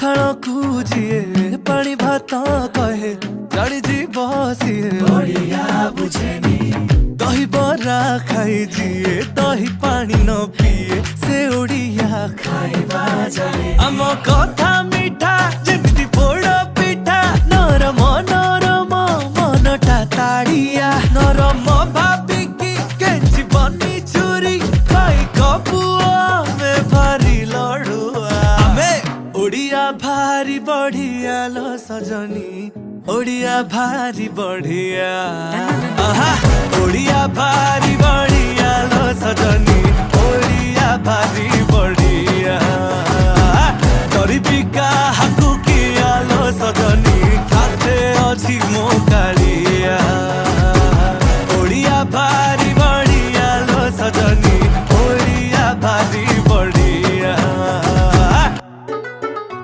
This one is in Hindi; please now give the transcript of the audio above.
पखाल कूजिए पानी भात कहे जानी जी बसिए बढ़िया बुझेनी दही बरा खाई जिए दही पानी न पिए से ओडिया खाइबा जाने आम कथा मिठा जेमिति पोड़ पिठा नरम नरम मनटा ताड़िया नरम भाबिकी केंची बनी चुरी खाई कपुआ में भारी लड़ुआ आमे ओडिया भारी बढ़िया लो सजनी ओडिया भारी बढ़िया आहा ओडिया भारी बढ़िया लो सजनी ओडिया भारी बढ़िया गरीबी का हकु किया लो सजनी खाते अच्छी मो